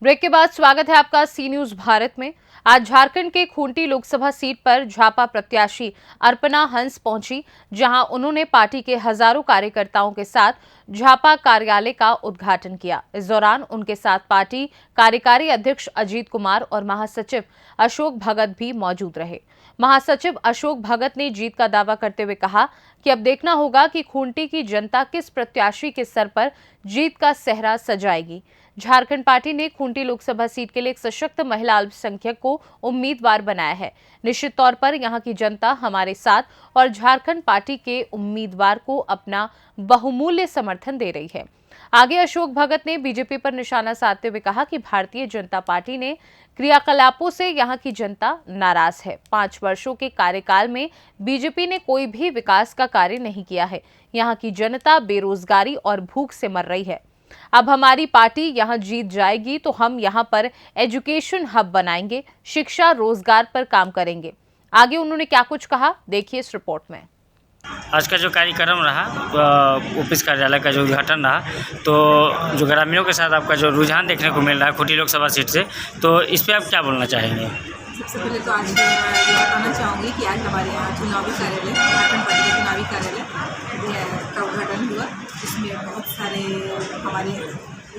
Break के बाद स्वागत है आपका सी न्यूज भारत में। आज झारखंड के खूंटी लोकसभा सीट पर झापा प्रत्याशी अर्पणा हंस पहुंची, जहां उन्होंने पार्टी के हजारों कार्यकर्ताओं के साथ झापा कार्यालय का उद्घाटन किया। इस दौरान उनके साथ पार्टी कार्यकारी अध्यक्ष अजीत कुमार और महासचिव अशोक भगत भी मौजूद रहे। महासचिव अशोक भगत ने जीत का दावा करते हुए कहा कि अब देखना होगा कि खूंटी की जनता किस प्रत्याशी के सर पर जीत का सेहरा सजाएगी। झारखंड पार्टी ने खूंटी लोकसभा सीट के लिए एक सशक्त महिला अल्पसंख्यक को उम्मीदवार बनाया है। निश्चित तौर पर यहां की जनता हमारे साथ और झारखंड पार्टी के उम्मीदवार को अपना बहुमूल्य समर्थन दे रही है। आगे अशोक भगत ने बीजेपी पर निशाना साधते हुए कहा कि भारतीय जनता पार्टी ने क्रियाकलापों से यहां की जनता नाराज है। 5 वर्षों के कार्यकाल में बीजेपी ने कोई भी विकास का कार्य नहीं किया है। यहां की जनता बेरोजगारी और भूख से मर रही है। अब हमारी पार्टी यहां जीत जाएगी तो हम यहां पर एजुकेशन हब बनाएंगे, शिक्षा रोजगार पर काम करेंगे। आगे उन्होंने क्या कुछ कहा, देखिए इस रिपोर्ट में। आज का जो कार्यक्रम रहा, ऑफिस कार्यालय का जो उद्घाटन रहा, तो जो ग्रामीणों के साथ आपका जो रुझान देखने को मिल रहा है खूंटी लोकसभा सीट से, तो इस पर आप क्या बोलना चाहेंगे? सबसे पहले तो आज ये बताना चाहूँगी कि आज हमारे यहाँ चुनावी कार्यालय, झारखंड पार्टी का चुनावी कार्यालय का उद्घाटन हुआ। इसमें बहुत सारे हमारे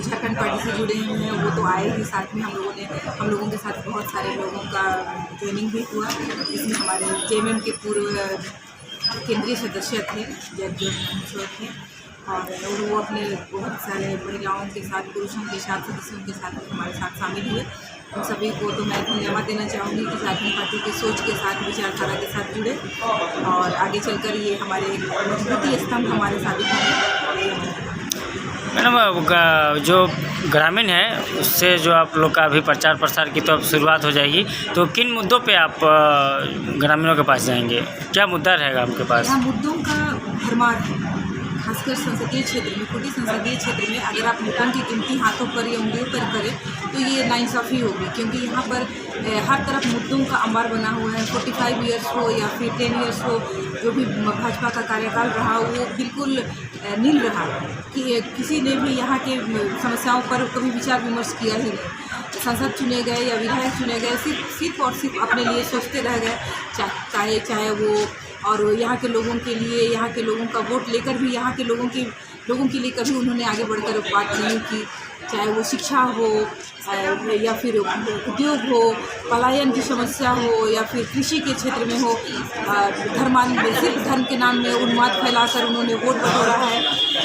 झारखंड पार्टी से जुड़े हुए हैं, वो तो आए ही, साथ में हम लोगों के साथ बहुत सारे लोगों का ज्वाइनिंग भी हुआ। इसमें हमारे जेएमएम के पूर्व केंद्रीय सदस्य थे जगजोत थे, और वो अपने बहुत सारे महिलाओं के साथ, पुरुषों के साथ, सदस्यों के साथ हमारे साथ शामिल हुए। उन सभी को तो मैं धन्यवाद देना चाहूँगी कि झारखंड पार्टी की सोच के साथ, विचारधारा के साथ जुड़े और आगे चलकर ये हमारे मजबूती स्तंभ हमारे साबित होंगे। मैडम, जो ग्रामीण है उससे जो आप लोग का अभी प्रचार प्रसार की तो अब शुरुआत हो जाएगी, तो किन मुद्दों पे आप ग्रामीणों के पास जाएंगे? क्या मुद्दा रहेगा आपके पास? यहाँ मुद्दों का भरमार है, खासकर संसदीय क्षेत्र में, खूंटी संसदीय क्षेत्र में। अगर आप मुद्दों की गिनती हाथों पर या उंगलियों पर करें तो ये नाइंसाफ़ी होगी, क्योंकि यहाँ पर हर तरफ मुद्दों का अंबार बना हुआ है। 45 ईयर्स हो या फिर 10 ईयर्स हो, जो भी भाजपा का कार्यकाल रहा वो बिल्कुल नील रहा कि किसी ने भी यहाँ के समस्याओं पर कभी विचार विमर्श किया ही नहीं। सांसद चुने गए या विधायक चुने गए, सिर्फ और सिर्फ अपने लिए सोचते रह गए, चाहे वो, और यहाँ के लोगों के लिए, यहाँ के लोगों का वोट लेकर भी यहाँ के लोगों के लिए कभी उन्होंने आगे बढ़कर बात नहीं की। चाहे वो शिक्षा हो या फिर उद्योग हो, पलायन की समस्या हो या फिर कृषि के क्षेत्र में हो, सिर्फ धर्म के नाम में उन्माद फैलाकर उन्होंने वोट बटोरा है।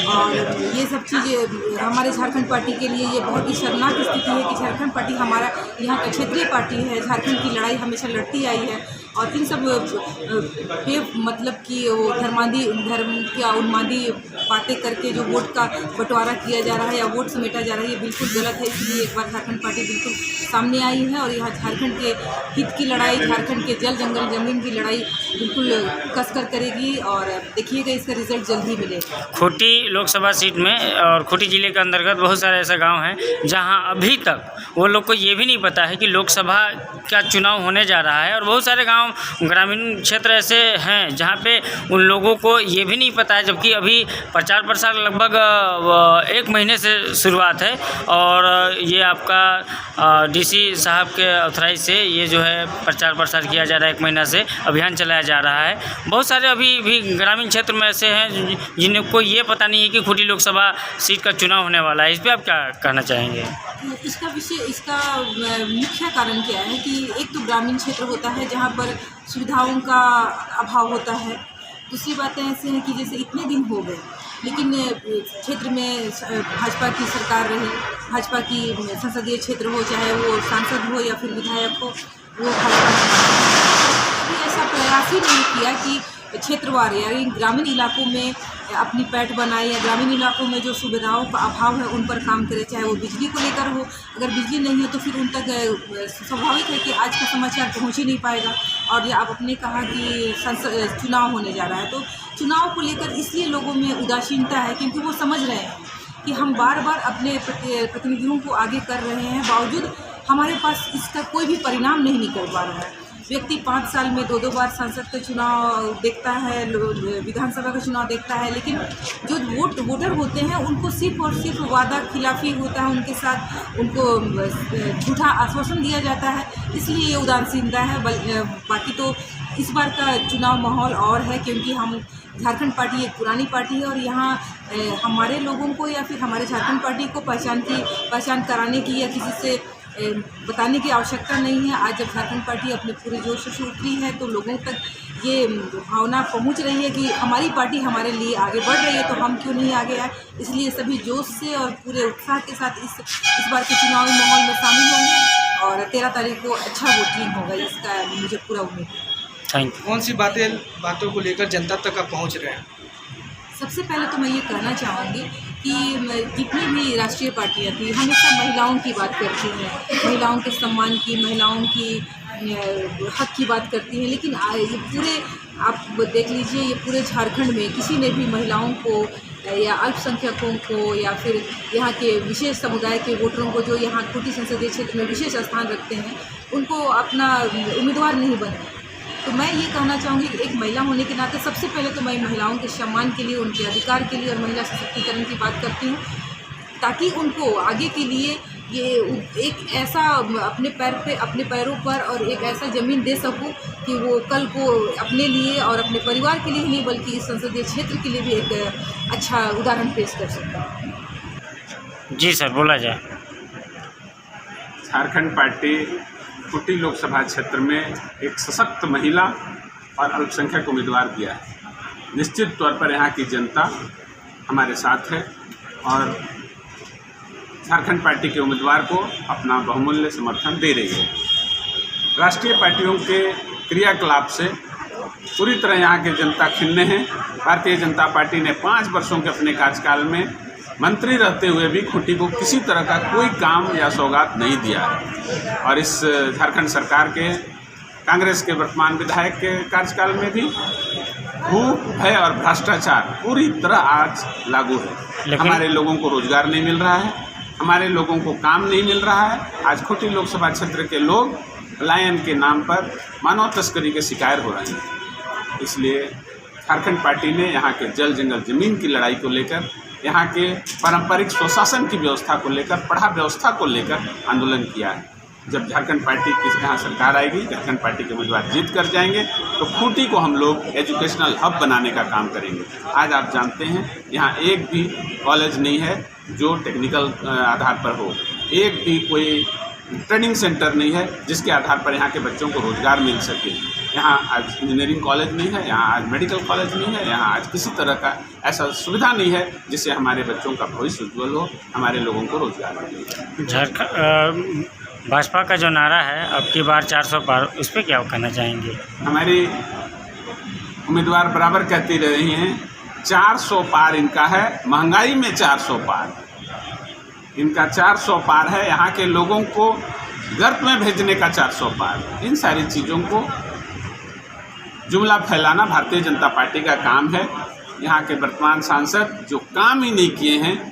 और ये सब चीज़ें हमारे झारखंड पार्टी के लिए ये बहुत ही शर्मनाक स्थिति है कि झारखंड पार्टी हमारा यहाँ का क्षेत्रीय पार्टी है, झारखंड की लड़ाई हमेशा लड़ती आई है, और इन सब मतलब कि वो धर्म की उन्मादी बातें करके जो वोट का बंटवारा किया जा रहा है या वोट समेटा जा रहा है, ये बिल्कुल गलत है। इसलिए एक बार झारखंड पार्टी बिल्कुल सामने आई है और यहाँ झारखंड के हित की लड़ाई, झारखंड के जल जंगल जमीन की लड़ाई बिल्कुल कसकर करेगी, और देखिएगा इसका रिजल्ट जल्द ही मिलेगा। खूंटी लोकसभा सीट में और खूंटी जिले के अंतर्गत बहुत सारे ऐसे गांव हैं जहां अभी तक वो लोग को ये भी नहीं पता है कि लोकसभा का चुनाव होने जा रहा है, और बहुत सारे गांव ग्रामीण क्षेत्र ऐसे हैं जहां पे उन लोगों को ये भी नहीं पता है, जबकि अभी प्रचार प्रसार लगभग 1 महीने से शुरुआत है, और ये आपका डीसी साहब के ऑथराइज से ये जो है प्रचार प्रसार किया जा रहा है, 1 महीना से अभियान चलाया जा रहा है। बहुत सारे अभी भी ग्रामीण क्षेत्र में ऐसे हैं जिनको ये पता नहीं है कि खूंटी लोकसभा सीट का चुनाव होने वाला है। इस पर आप क्या कहना चाहेंगे? इसका मुख्य कारण क्या है कि एक तो ग्रामीण क्षेत्र होता है जहाँ पर सुविधाओं का अभाव होता है। दूसरी बातें ऐसे हैं कि जैसे इतने दिन हो गए लेकिन क्षेत्र में भाजपा की सरकार रही, भाजपा की संसदीय क्षेत्र हो, चाहे वो सांसद हो या फिर विधायक हो, वो ऐसा प्रयास ही नहीं किया कि क्षेत्रवार यानी ग्रामीण इलाकों में अपनी पैठ बनाए, या ग्रामीण इलाकों में जो सुविधाओं का अभाव है उन पर काम करे, चाहे वो बिजली को लेकर हो। अगर बिजली नहीं है तो फिर उन तक स्वाभाविक है कि आज का समाचार पहुंच ही नहीं पाएगा। और आप अपने कहा कि चुनाव होने जा रहा है, तो चुनाव को लेकर इसलिए लोगों में उदासीनता है क्योंकि वो समझ रहे हैं कि हम बार बार अपने प्रतिनिधियों को आगे कर रहे हैं, बावजूद हमारे पास इसका कोई भी परिणाम नहीं निकल पा रहा है। व्यक्ति 5 साल में 2-2 बार संसद का चुनाव देखता है, विधानसभा का चुनाव देखता है, लेकिन जो वोटर होते हैं उनको सिर्फ और सिर्फ वादा खिलाफी होता है उनके साथ, उनको झूठा आश्वासन दिया जाता है, इसलिए ये उदासीनता है। बाकी तो इस बार का चुनाव माहौल और है, क्योंकि हम झारखंड पार्टी एक पुरानी पार्टी है और यहाँ हमारे लोगों को या फिर हमारे झारखंड पार्टी को पहचान कराने की या किसी से बताने की आवश्यकता नहीं है। आज जब झारखंड पार्टी अपने पूरे जोश से उतरी है तो लोगों तक ये भावना पहुंच रही है कि हमारी पार्टी हमारे लिए आगे बढ़ रही है, तो हम क्यों नहीं आगे आए। इसलिए सभी जोश से और पूरे उत्साह के साथ इस बार के चुनावी माहौल में शामिल होंगे और 13 तारीख को अच्छा वोटिंग होगा, इसका मुझे पूरा उम्मीद है। Thank you. कौन सी बातों को लेकर जनता तक आप पहुंच रहे हैं? सबसे पहले तो मैं ये कहना चाहूँगी कि जितनी भी राष्ट्रीय पार्टियाँ थी हमेशा महिलाओं की बात करती हैं, महिलाओं के सम्मान की, महिलाओं की हक की बात करती हैं, लेकिन ये पूरे आप देख लीजिए, ये पूरे झारखंड में किसी ने भी महिलाओं को या अल्पसंख्यकों को या फिर यहाँ के विशेष समुदाय के वोटरों को जो यहाँ खूंटी संसदीय क्षेत्र में विशेष स्थान रखते हैं उनको अपना उम्मीदवार नहीं बनाया। तो मैं ये कहना चाहूँगी कि एक महिला होने के नाते सबसे पहले तो मैं महिलाओं के सम्मान के लिए, उनके अधिकार के लिए और महिला सशक्तिकरण की बात करती हूँ, ताकि उनको आगे के लिए ये एक ऐसा अपने पैरों पर और एक ऐसा ज़मीन दे सकूँ कि वो कल को अपने लिए और अपने परिवार के लिए नहीं बल्कि इस संसदीय क्षेत्र के लिए भी एक अच्छा उदाहरण पेश कर सकूँ। जी सर, बोला जाए। झारखंड पार्टी खूंटी लोकसभा क्षेत्र में एक सशक्त महिला और अल्पसंख्यक उम्मीदवार दिया है। निश्चित तौर पर यहाँ की जनता हमारे साथ है और झारखंड पार्टी के उम्मीदवार को अपना बहुमूल्य समर्थन दे रही है। राष्ट्रीय पार्टियों के क्रियाकलाप से पूरी तरह यहाँ की जनता खिन्न है। भारतीय जनता पार्टी ने 5 वर्षों के अपने कार्यकाल में मंत्री रहते हुए भी खूंटी को किसी तरह का कोई काम या सौगात नहीं दिया है और इस झारखंड सरकार के कांग्रेस के वर्तमान विधायक के कार्यकाल में भी भूख, भय और भ्रष्टाचार पूरी तरह आज लागू है। हमारे लोगों को रोजगार नहीं मिल रहा है, हमारे लोगों को काम नहीं मिल रहा है। आज खूंटी लोकसभा क्षेत्र के लोग पलायन के नाम पर मानव तस्करी के शिकार हो रहे हैं। इसलिए झारखंड पार्टी ने यहाँ के जल जंगल जमीन की लड़ाई को लेकर, यहाँ के पारंपरिक स्वशासन की व्यवस्था को लेकर, पढ़ा व्यवस्था को लेकर आंदोलन किया है। जब झारखंड पार्टी की यहाँ सरकार आएगी, झारखंड पार्टी के उम्मीदवार जीत कर जाएंगे तो खूंटी को हम लोग एजुकेशनल हब बनाने का काम करेंगे। आज आप जानते हैं यहाँ एक भी कॉलेज नहीं है जो टेक्निकल आधार पर हो, एक भी कोई ट्रेनिंग सेंटर नहीं है जिसके आधार पर यहाँ के बच्चों को रोजगार मिल सके। यहाँ आज इंजीनियरिंग कॉलेज नहीं है, यहाँ आज मेडिकल कॉलेज नहीं है, यहाँ आज किसी तरह का ऐसा सुविधा नहीं है जिससे हमारे बच्चों का भविष्य उज्ज्वल हो, हमारे लोगों को रोजगार मिले। झारखंड भाजपा का जो नारा है अब की बार 400 पार, उस पर क्या कहना चाहेंगे? हमारी उम्मीदवार बराबर कहती रही हैं 400 पार इनका है, महंगाई में 400 पार इनका 400 पार है, यहाँ के लोगों को गर्त में भेजने का 400 पार। इन सारी चीज़ों को जुमला फैलाना भारतीय जनता पार्टी का काम है। यहाँ के वर्तमान सांसद जो काम ही नहीं किए हैं,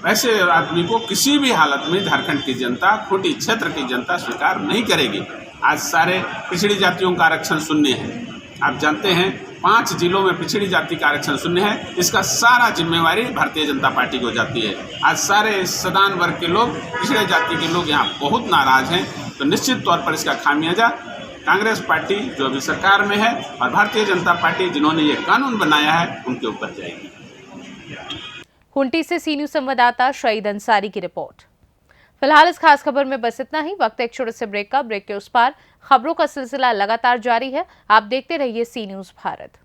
वैसे आदमी को किसी भी हालत में झारखंड की जनता, खूंटी क्षेत्र की जनता स्वीकार नहीं करेगी। आज सारे पिछड़ी जातियों का आरक्षण शून्य है। आप जानते हैं 5 जिलों में पिछड़ी जाति का आरक्षण शून्य है। इसका सारा जिम्मेवारी भारतीय जनता पार्टी को जाती है। आज सारे सदान वर्ग के लोग, पिछड़े जाति के लोग यहाँ बहुत नाराज हैं। तो निश्चित तौर पर इसका खामियाजा कांग्रेस पार्टी जो अभी सरकार में है और भारतीय जनता पार्टी जिन्होंने ये कानून बनाया है उनके ऊपर जाएगी। खूंटी से सी न्यूज संवाददाता शहीद अंसारी की रिपोर्ट। फिलहाल इस खास खबर में बस इतना ही। वक्त एक छोटे से ब्रेक का। ब्रेक के उस पार खबरों का सिलसिला लगातार जारी है। आप देखते रहिए सी न्यूज भारत।